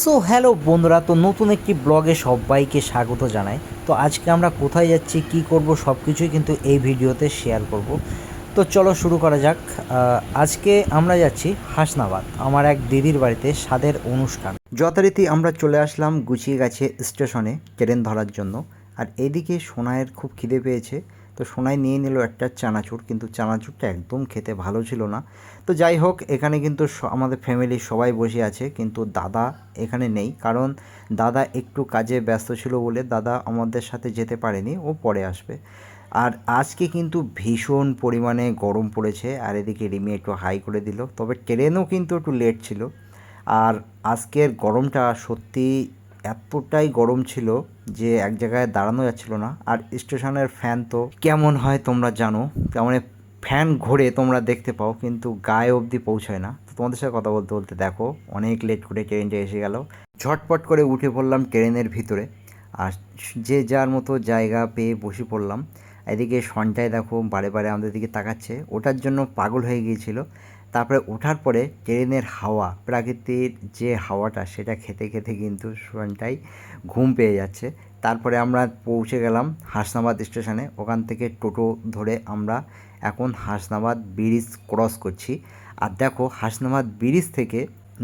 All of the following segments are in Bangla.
সো হ্যালো বন্ধুরা, তো নতুন একটি ব্লগে সবাইকে স্বাগত জানাই। তো আজকে আমরা কোথায় যাচ্ছি, কি করব, সব কিছুই কিন্তু এই ভিডিওতে শেয়ার করব। তো চলো শুরু করা যাক। আজকে আমরা যাচ্ছি হাসনাবাদ, আমার এক দিদির বাড়িতে স্বাদের অনুষ্ঠান। যথারীতি আমরা চলে আসলাম গুছিয়ে গেছে স্টেশনে ট্রেন ধরার জন্য। আর এদিকে সোনাইয়ের খুব খিদে পেয়েছে, তো সোনাই নিয়ে নিল একটা চানাচুর, কিন্তু চানাচুরটা একদম খেতে ভালো ছিল না। তো যাই হোক, এখানে কিন্তু আমাদের ফ্যামিলির সবাই বসে আছে, কিন্তু দাদা এখানে নেই, কারণ দাদা একটু কাজে ব্যস্ত ছিল বলে দাদা আমাদের সাথে যেতে পারেনি, ও পরে আসবে। আর আজকে কিন্তু ভীষণ পরিমাণে গরম পড়েছে, আর এদিকে রিমি একটু হাই করে দিল, তবে ট্রেনও কিন্তু একটু লেট ছিল। আর আজকের গরমটা সত্যি এতটাই গরম ছিল যে এক জায়গায় দাঁড়ানো যাচ্ছিল না। আর স্টেশনের ফ্যান তো কেমন হয় তোমরা জানো, তেমন ফ্যান ঘোরে তোমরা দেখতে পাও, কিন্তু গায়ে অবধি পৌঁছায় না। তো তোমাদের সাথে কথা বলতে বলতে দেখো অনেক লেট করে ট্রেনটা এসে গেল। ঝটপট করে উঠে পড়লাম ট্রেনের ভিতরে, আর যে যার মতো জায়গা পেয়ে বসে পড়লাম। এদিকে সনটাই দেখো বারে বারে আমাদের দিকে তাকাচ্ছে, ওটার জন্য পাগল হয়ে গিয়েছিল। তারপরে ওঠার পরে ট্রেনের হাওয়া, প্রাকৃতিক যে হাওয়াটা, সেটা খেতে খেতে কিন্তু সনটাই ঘুম পেয়ে যাচ্ছে। তারপরে আমরা পৌঁছে গেলাম হাসনাবাদ স্টেশনে। ওখান থেকে টোটো ধরে আমরা এখন হাসনাবাদ ব্রিজ ক্রস করছি। আর দেখো হাসনাবাদ ব্রিজ থেকে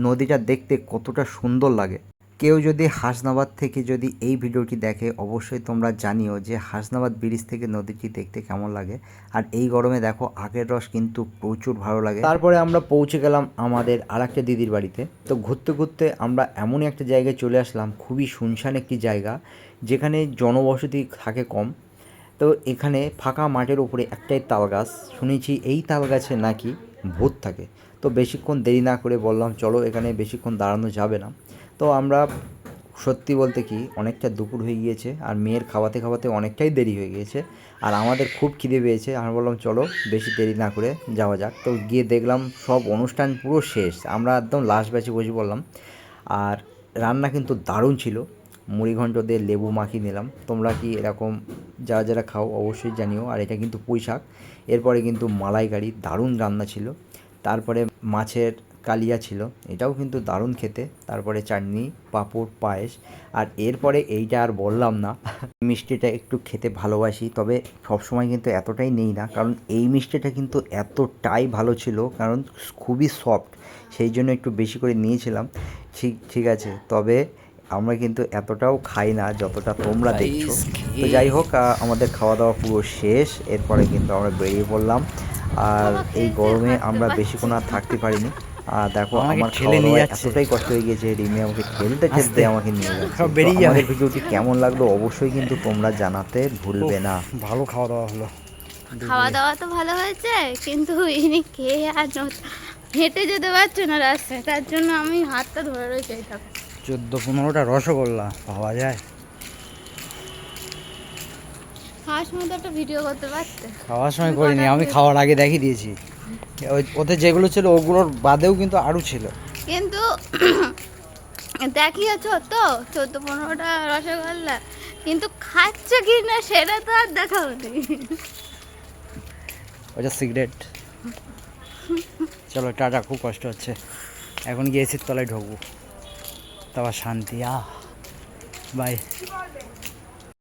নদীটা দেখতে কতটা সুন্দর লাগে। কেউ যদি হাসনাবাদ থেকে যদি এই ভিডিওটি দেখে, অবশ্যই তোমরা জানিও যে হাসনাবাদ ব্রিজ থেকে নদীটি দেখতে কেমন লাগে। আর এই গরমে দেখো আখের রস কিন্তু প্রচুর ভালো লাগে। তারপরে আমরা পৌঁছে গেলাম আমাদের আরেকটা দিদির বাড়িতে। তো ঘুরতে ঘুরতে আমরা এমনই একটা জায়গায় চলে আসলাম, খুবই শুনশান একটি জায়গা, যেখানে জনবসতি থাকে কম। তো এখানে ফাঁকা মাঠের উপরে একটাই তাল গাছ, শুনেছি এই তাল গাছে নাকি ভূত থাকে। তো বেশিক্ষণ দেরি না করে বললাম চলো, এখানে বেশিক্ষণ দাঁড়ানো যাবে না। তো আমরা সত্যি বলতে কি অনেকটা দুপুর হয়ে গিয়েছে, আর মেয়ের খাওয়াতে খাওয়াতে অনেকটাই দেরি হয়ে গিয়েছে, আর আমাদের খুব খিদে পেয়েছে। আমরা বললাম চলো বেশি দেরি না করে যাওয়া যাক। তো গিয়ে দেখলাম সব অনুষ্ঠান পুরো শেষ, আমরা একদম লাস্ট ব্যাচে বসে পড়লাম। আর রান্না কিন্তু দারুণ ছিল, মুড়িঘণ্ট দিয়ে লেবু মাখিয়ে নিলাম। তোমরা কি এরকম যারা যারা খাও অবশ্যই জানিও। আর এটা কিন্তু পুঁই শাক, এরপরে কিন্তু মালাইকারি, দারুণ রান্না ছিল। তারপরে মাছের কালিয়া ছিল, এটাও কিন্তু দারুণ খেতে। তারপরে চাটনি, পাঁপড়, পায়েস। আর এরপরে এইটা আর বললাম না, মিষ্টিটা একটু খেতে ভালোবাসি, তবে সবসময় কিন্তু এতটাই নেই না, কারণ এই মিষ্টিটা কিন্তু এতটাই ভালো ছিল, কারণ খুবই সফট, সেই জন্য একটু বেশি করে নিয়েছিলাম। ঠিক আছে, তবে আমরা কিন্তু এতটাও খাই না যতটা তোমরা দেখছো। তো যাই হোক, আমাদের খাওয়া দাওয়া পুরো শেষ, এরপরে কিন্তু আমরা বেরিয়ে পড়লাম। আর এই গরমে আমরা বেশিক্ষণ আর থাকতে পারিনি। আর দেখো আমার খাওয়া দাওয়া এতটাই কষ্ট হয়ে গিয়েছে, রিমি আমাকে ঠেলতে ঠেলতে আমাকে নিয়ে যাচ্ছে। আমাদের ভিডিওটি কেমন লাগলো অবশ্যই কিন্তু তোমরা জানাতে ভুলবে না। ভালো খাওয়া দাওয়া হলো। খাওয়া দাওয়া তো ভালো হয়েছে, কিন্তু ইনি কে আর হেঁটে যেতে পারছে না রাস্তায়, তার জন্য আমি হাতটা ধরে রয়েছে। 14-15টা রসগোল্লা পাওয়া যায়। খাওয়ার সময় তো একটা ভিডিও করতে পারতে। খাওয়ার সময় করিনি, আমি খাওয়ার আগে দেখিয়ে দিয়েছি। ওতে যেগুলো ছিল ওগুলোর বাদেও কিন্তু আরও ছিল, কিন্তু দেখিয়েছ তো 14-15টা রসগোল্লা, কিন্তু খাচ্ছে কি না সেটা তো আর দেখা হয়নি। ওটা সিগারেট। চলো টাটা, খুব কষ্ট হচ্ছে, এখন গিয়ে এসির তলায় ঢুকবো, তারপর শান্তি। বাই।